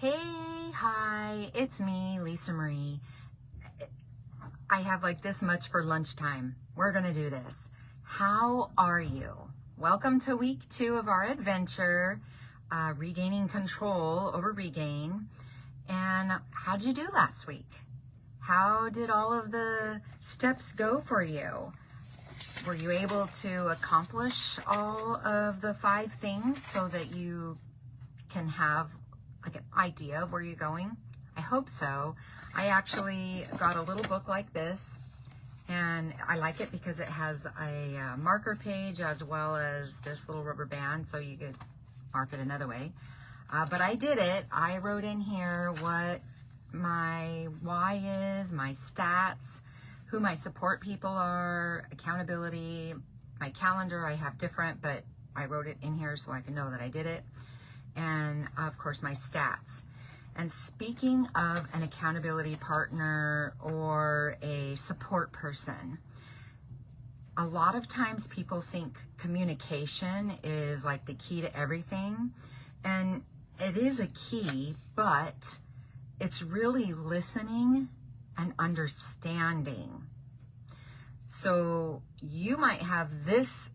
Hey, hi, it's me, Lisa Marie. I have like this much for lunchtime. We're gonna do this. How are you? Welcome to week 2 of our adventure, regaining control over regain. And how'd you do last week? How did all of the steps go for you? Were you able to accomplish all of the 5 things so that you can have like an idea of where you're going? I hope so. I actually got a little book like this, and I like it because it has a marker page as well as this little rubber band, so you could mark it another way. But I did it. I wrote in here what my why is, my stats, who my support people are, accountability, my calendar. I have different, but I wrote it in here so I can know that I did it. And of course my stats. And speaking of an accountability partner or a support person, a lot of times people think communication is like the key to everything. And it is a key, but it's really listening and understanding. So you might have this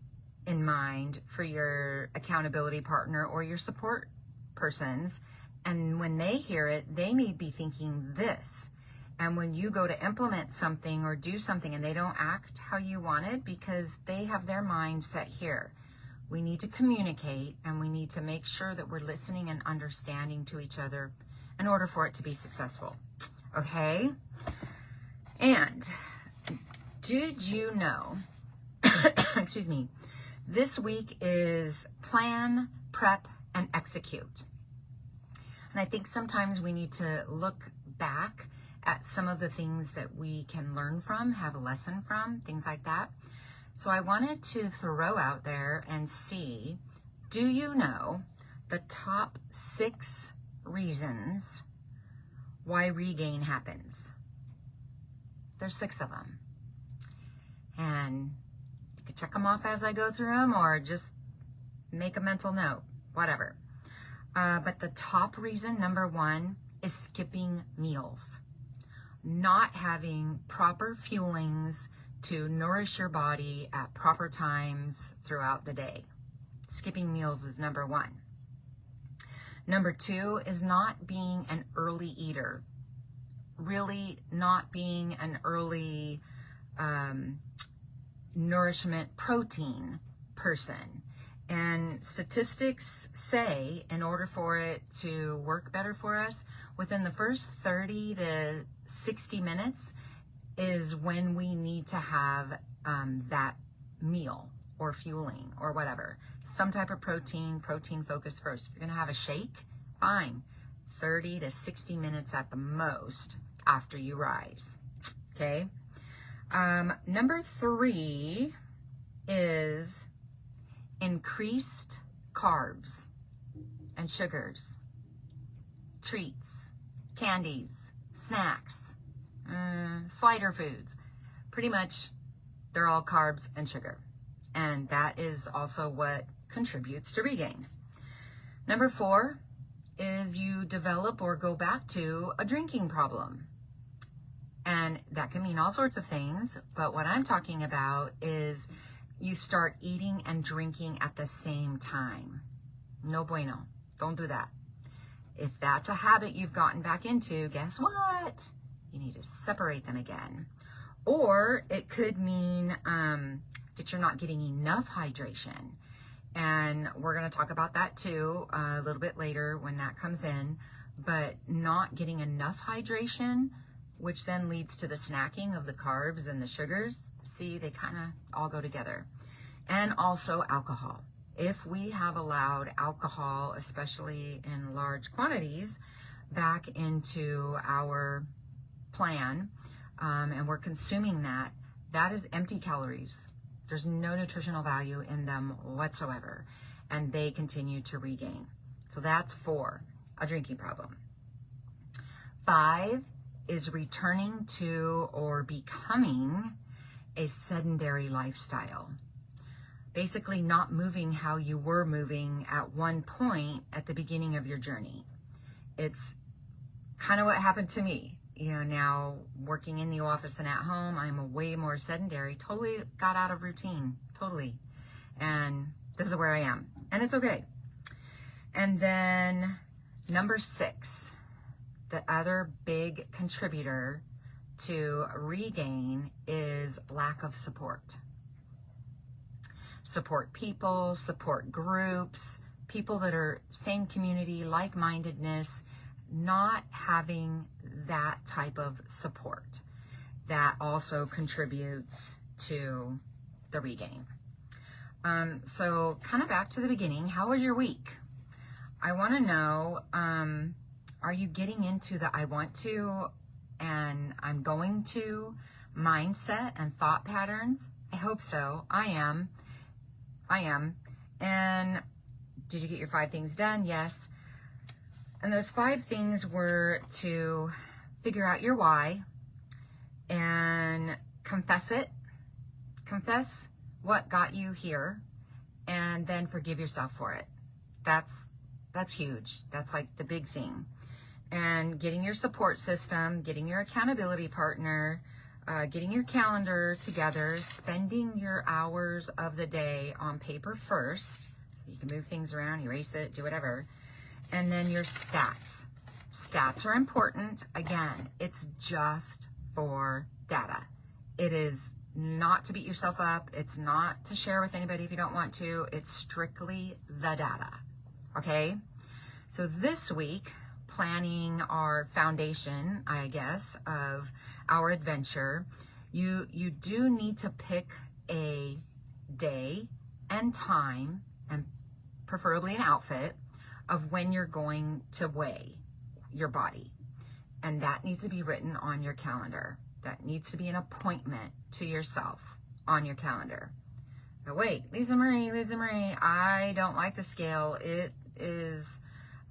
in mind for your accountability partner or your support persons, and when they hear it, they may be thinking this. And when you go to implement something or do something and they don't act how you wanted because they have their mind set here, we need to communicate and we need to make sure that we're listening and understanding to each other in order for it to be successful. Okay? And did you know, excuse me, this week is plan, prep, and execute. And I think sometimes we need to look back at some of the things that we can learn from, have a lesson from, things like that. So I wanted to throw out there and see, do you know the top 6 reasons why regain happens? There's 6 of them. And you can check them off as I go through them or just make a mental note, whatever. But the top reason, number 1, is skipping meals. Not having proper fuelings to nourish your body at proper times throughout the day. Skipping meals is number 1. Number 2 is not being an early eater. Really not being an early nourishment protein person. And statistics say in order for it to work better for us, within the first 30 to 60 minutes is when we need to have that meal or fueling or whatever. Some type of protein focus first. If you're going to have a shake, fine. 30 to 60 minutes at the most after you rise. Okay? Number 3 is increased carbs and sugars, treats, candies, snacks, slider foods. Pretty much they're all carbs and sugar. And that is also what contributes to regain. Number 4 is you develop or go back to a drinking problem. And that can mean all sorts of things, but what I'm talking about is you start eating and drinking at the same time. No bueno. Don't do that. If that's a habit you've gotten back into, guess what? You need to separate them again. Or it could mean that you're not getting enough hydration. And we're going to talk about that too a little bit later when that comes in. But not getting enough hydration, which then leads to the snacking of the carbs and the sugars. See, they kind of all go together. And also alcohol. If we have allowed alcohol, especially in large quantities, back into our plan, and we're consuming that, that is empty calories. There's no nutritional value in them whatsoever. And they continue to regain. So that's 4, a drinking problem. 5 is returning to or becoming a sedentary lifestyle. Basically not moving how you were moving at one point at the beginning of your journey. It's kind of what happened to me. Now working in the office and at home, I'm a way more sedentary, totally got out of routine, totally. And this is where I am, and it's okay. And then number 6, the other big contributor to regain is lack of support. Support people, support groups, people that are same community, like-mindedness, not having that type of support. That also contributes to the regain. So kind of back to the beginning, how was your week? I want to know, are you getting into the I want to and I'm going to mindset and thought patterns? I hope so. I am. And did you get your 5 things done? Yes. And those 5 things were to figure out your why and confess it. Confess what got you here, and then forgive yourself for it. That's huge. That's like the big thing. And getting your support system, getting your accountability partner, getting your calendar together, spending your hours of the day on paper first. You can move things around, erase it, do whatever. And then your stats. Stats are important. Again, it's just for data. It is not to beat yourself up. It's not to share with anybody if you don't want to. It's strictly the data. Okay? So this week, planning our foundation, I guess, of our adventure, you do need to pick a day and time, and preferably an outfit, of when you're going to weigh your body. And that needs to be written on your calendar. That needs to be an appointment to yourself on your calendar. But wait, Lisa Marie, I don't like the scale. It is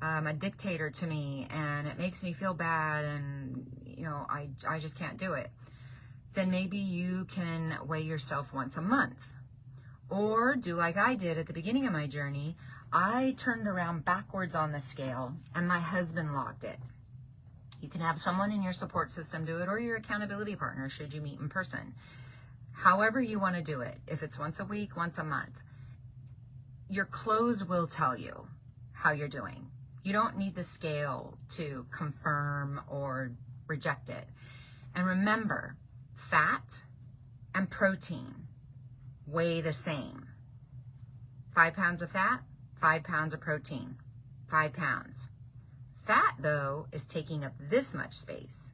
a dictator to me, and it makes me feel bad, and I just can't do it. Then maybe you can weigh yourself once a month. Or do like I did at the beginning of my journey. I turned around backwards on the scale, and my husband logged it. You can have someone in your support system do it, or your accountability partner should you meet in person. However you want to do it, if it's once a week, once a month, your clothes will tell you how you're doing. You don't need the scale to confirm or reject it. And remember, fat and protein weigh the same. 5 pounds of fat, 5 pounds of protein, 5 pounds. Fat, though, is taking up this much space.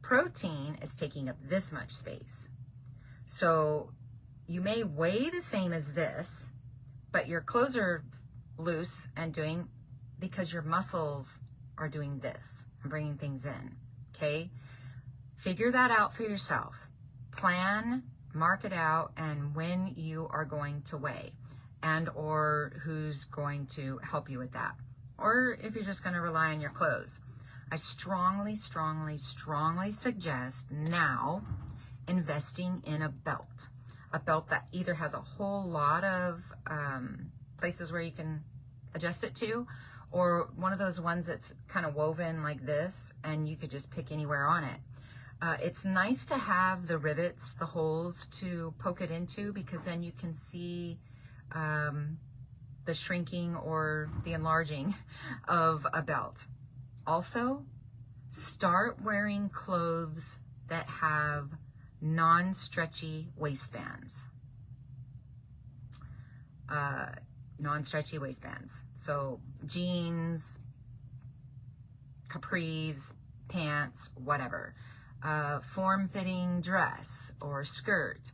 Protein is taking up this much space. So you may weigh the same as this, but your clothes are loose and doing, because your muscles are doing this and bringing things in, okay? Figure that out for yourself. Plan, mark it out, and when you are going to weigh, and or who's going to help you with that. Or if you're just going to rely on your clothes. I strongly suggest now investing in a belt that either has a whole lot of places where you can adjust it to, or one of those ones that's kind of woven like this, and you could just pick anywhere on it. It's nice to have the rivets, the holes to poke it into, because then you can see the shrinking or the enlarging of a belt. Also, start wearing clothes that have non-stretchy waistbands. Non-stretchy waistbands. So jeans, capris, pants, whatever. Form-fitting dress or skirt.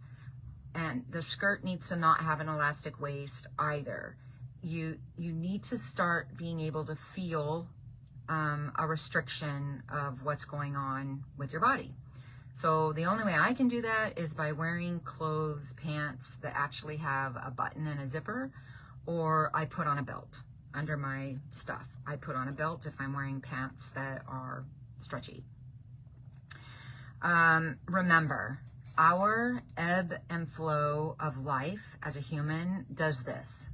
And the skirt needs to not have an elastic waist either. You need to start being able to feel a restriction of what's going on with your body. So the only way I can do that is by wearing clothes, pants that actually have a button and a zipper, or I put on a belt under my stuff. I put on a belt if I'm wearing pants that are stretchy. Remember, our ebb and flow of life as a human does this.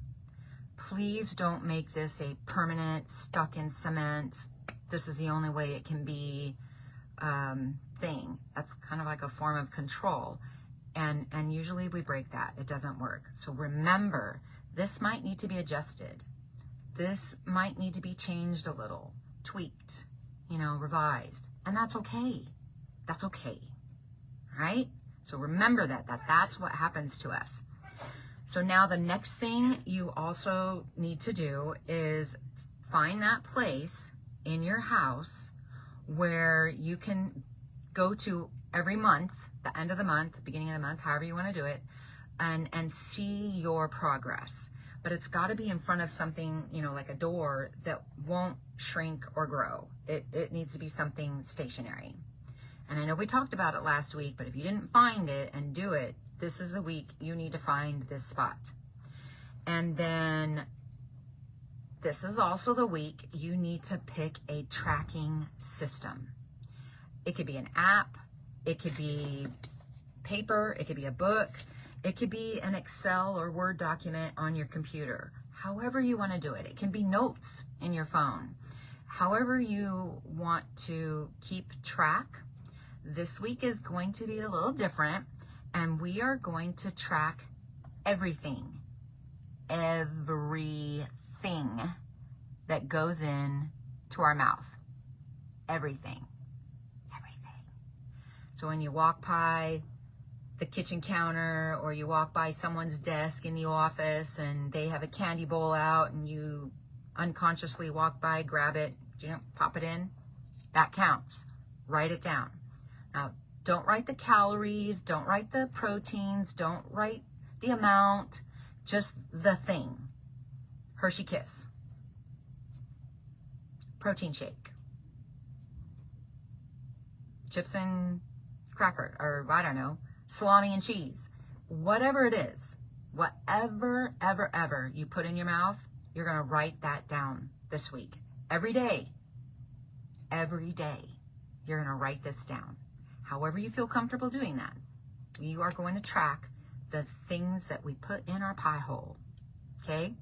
Please don't make this a permanent, stuck in cement, this is the only way it can be thing. That's kind of like a form of control. And usually we break that. It doesn't work. So remember, this might need to be adjusted. This might need to be changed a little, tweaked, revised. And that's okay. That's okay. Right? So remember that's what happens to us. So now the next thing you also need to do is find that place in your house where you can go to every month, the end of the month, beginning of the month, however you want to do it, and see your progress. But it's got to be in front of something, like a door that won't shrink or grow. It needs to be something stationary. And I know we talked about it last week, but if you didn't find it and do it, this is the week you need to find this spot. And then this is also the week you need to pick a tracking system. It could be an app, it could be paper, it could be a book, it could be an Excel or Word document on your computer. However you want to do it. It can be notes in your phone. However you want to keep track. This week is going to be a little different, and we are going to track everything that goes in to our mouth. Everything. So when you walk by the kitchen counter, or you walk by someone's desk in the office and they have a candy bowl out and you unconsciously walk by, grab it, pop it in, that counts. Write it down. Now, don't write the calories, don't write the proteins, don't write the amount, just the thing. Hershey Kiss. Protein shake. Chips and cracker, or I don't know, salami and cheese. Whatever it is, whatever, ever you put in your mouth, you're going to write that down this week. Every day, you're going to write this down. However you feel comfortable doing that, you are going to track the things that we put in our pie hole. Okay?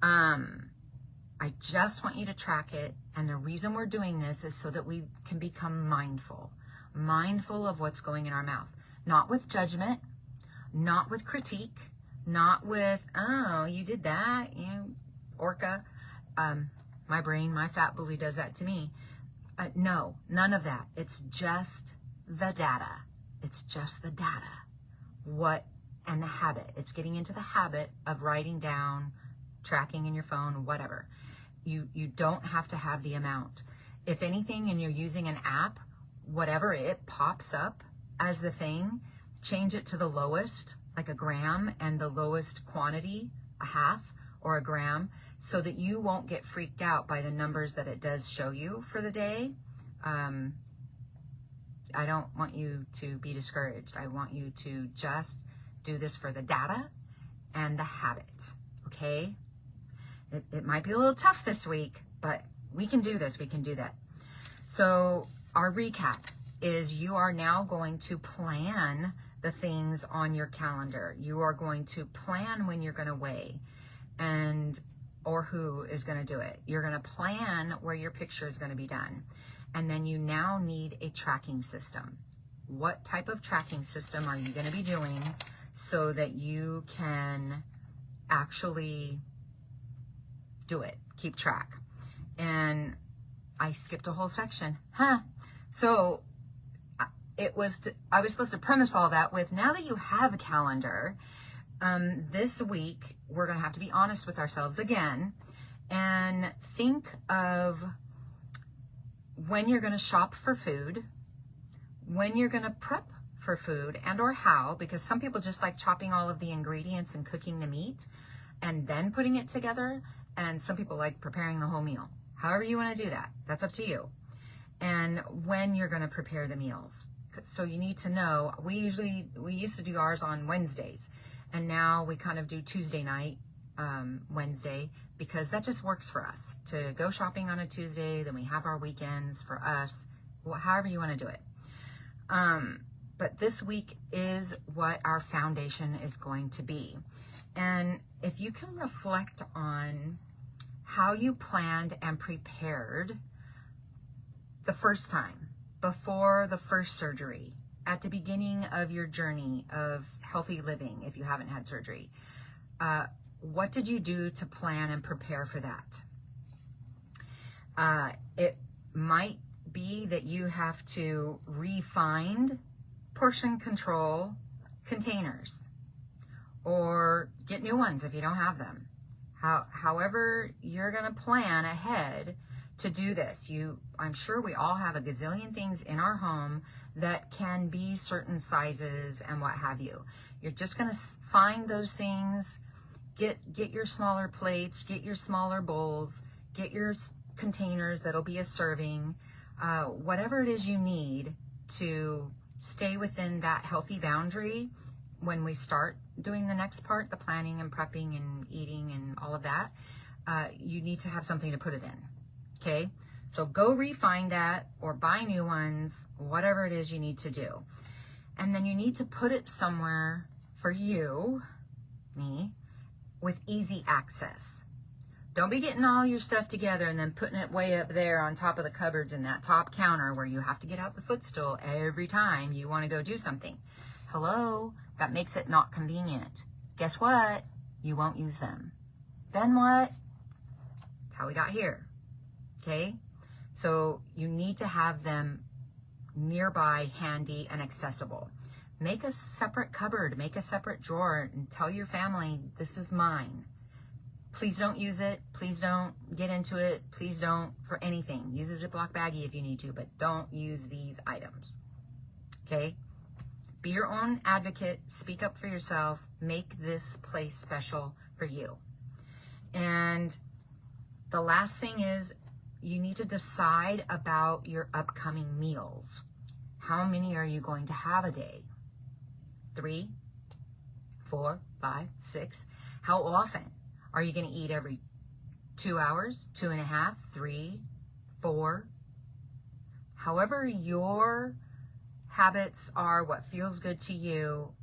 I just want you to track it. And the reason we're doing this is so that we can become mindful of what's going in our mouth. Not with judgment, not with critique, not with, oh, you did that, orca. My brain, my fat bully does that to me. No, none of that. It's just the data. And the habit. It's getting into the habit of writing down, tracking in your phone, whatever. You don't have to have the amount. If anything, and you're using an app, whatever it pops up as the thing, change it to the lowest, like a gram, and the lowest quantity, a half or a gram, so that you won't get freaked out by the numbers that it does show you for the day. I don't want you to be discouraged. I want you to just do this for the data and the habit, okay? It might be a little tough this week, but we can do this. We can do that. So our recap is you are now going to plan the things on your calendar. You are going to plan when you're going to weigh or who is going to do it. You're going to plan where your picture is going to be done. And then you now need a tracking system. What type of tracking system are you going to be doing so that you can actually do it, keep track? And I skipped a whole section. So I was supposed to premise all that with, now that you have a calendar, this week we're going to have to be honest with ourselves again and think of when you're going to shop for food, when you're going to prep for food, and or how, because some people just like chopping all of the ingredients and cooking the meat and then putting it together, and some people like preparing the whole meal. However you want to do that, that's up to you. And when you're going to prepare the meals. So you need to know, we used to do ours on Wednesdays, and now we kind of do Tuesday night, Wednesday, because that just works for us to go shopping on a Tuesday. Then we have our weekends for us, however you want to do it. But this week is what our foundation is going to be. And if you can reflect on how you planned and prepared the first time, before the first surgery, at the beginning of your journey of healthy living, if you haven't had surgery. What did you do to plan and prepare for that? It might be that you have to re-find portion control containers or get new ones if you don't have them. However you're going to plan ahead to do this. I'm sure we all have a gazillion things in our home that can be certain sizes and what have you. You're just going to find those things, get your smaller plates, get your smaller bowls, get your containers that'll be a serving, whatever it is you need to stay within that healthy boundary. When we start doing the next part, the planning and prepping and eating and all of that, you need to have something to put it in. Okay, so go refine that or buy new ones, whatever it is you need to do. And then you need to put it somewhere for you, me, with easy access. Don't be getting all your stuff together and then putting it way up there on top of the cupboards in that top counter where you have to get out the footstool every time you want to go do something. Hello, that makes it not convenient. Guess what? You won't use them. Then what? That's how we got here. Okay, so you need to have them nearby, handy, and accessible. Make a separate cupboard, make a separate drawer, and tell your family, this is mine. Please don't use it. Please don't get into it. Please don't for anything. Use a Ziploc baggie if you need to, but don't use these items. Okay, be your own advocate. Speak up for yourself. Make this place special for you. And the last thing is, you need to decide about your upcoming meals. How many are you going to have a day? 3, 4, 5, 6? How often? Are you going to eat every 2 hours, 2.5, 3, 4? However your habits are, what feels good to you,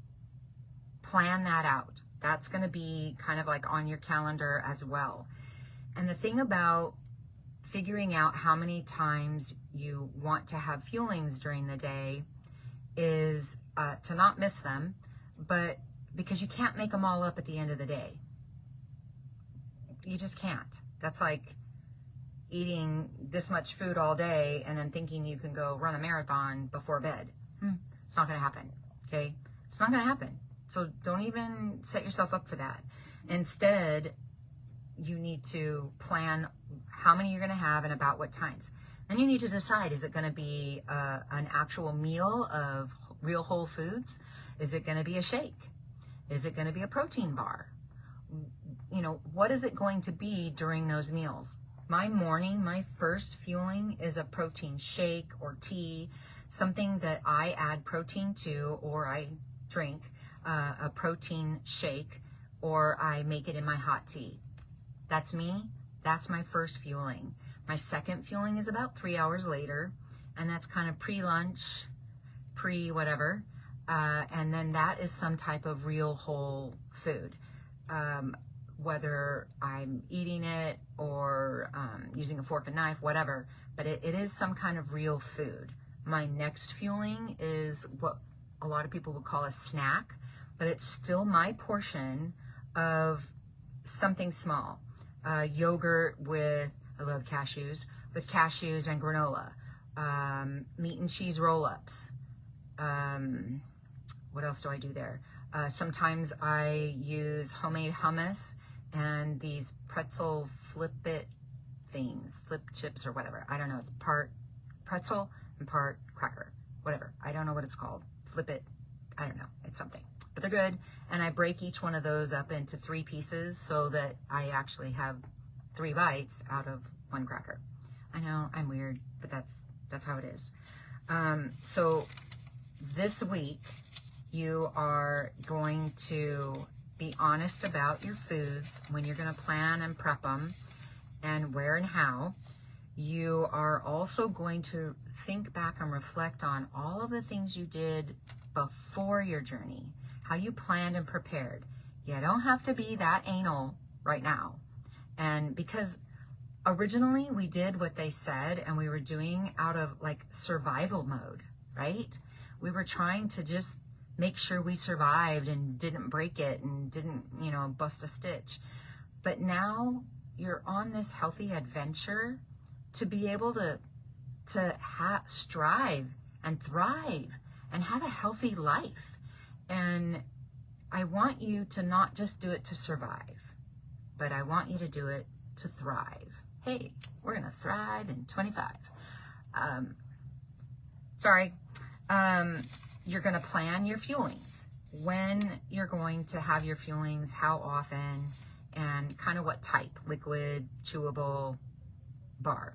plan that out. That's going to be kind of like on your calendar as well. And the thing about figuring out how many times you want to have fuelings during the day is to not miss them, but because you can't make them all up at the end of the day. You just can't. That's like eating this much food all day and then thinking you can go run a marathon before bed. It's not going to happen. Okay? It's not going to happen. So don't even set yourself up for that. Instead, you need to plan how many you're going to have and about what times. Then you need to decide, is it going to be an actual meal of real whole foods? Is it going to be a shake? Is it going to be a protein bar? You know, what is it going to be during those meals? My first fueling is a protein shake or tea, something that I add protein to, or I drink a protein shake, or I make it in my hot tea. That's me. That's my first fueling. My second fueling is about 3 hours later, and that's kind of pre-lunch, pre-whatever, and then that is some type of real whole food. Whether I'm eating it or using a fork and knife, whatever, but it is some kind of real food. My next fueling is what a lot of people would call a snack, but it's still my portion of something small. Yogurt with, I love cashews, with cashews and granola. Meat and cheese roll-ups. What else do I do there? Sometimes I use homemade hummus and these pretzel flip chips or whatever. I don't know. It's part pretzel and part cracker, whatever. I don't know what it's called. Flip it. I don't know. It's something. But they're good. And I break each one of those up into 3 pieces so that I actually have 3 bites out of 1 cracker. I know I'm weird, but that's how it is. So this week you are going to be honest about your foods when you're going to plan and prep them and where and how. You are also going to think back and reflect on all of the things you did before your journey, how you planned and prepared. You don't have to be that anal right now. And because Originally, we did what they said, and we were doing out of like survival mode, right? We were trying to just make sure we survived and didn't break it and didn't, bust a stitch. But now you're on this healthy adventure to be able to strive and thrive and have a healthy life. And I want you to not just do it to survive, but I want you to do it to thrive. Hey, we're going to thrive in 25. You're going to plan your fuelings. When you're going to have your fuelings, how often, and kind of what type, liquid, chewable, bar.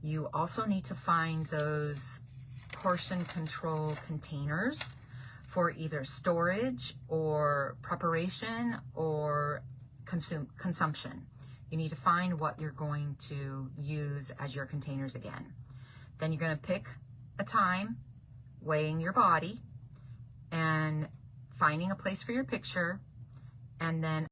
You also need to find those portion control containers for either storage or preparation or consumption. You need to find what you're going to use as your containers again. Then you're going to pick a time, weighing your body, and finding a place for your picture, and then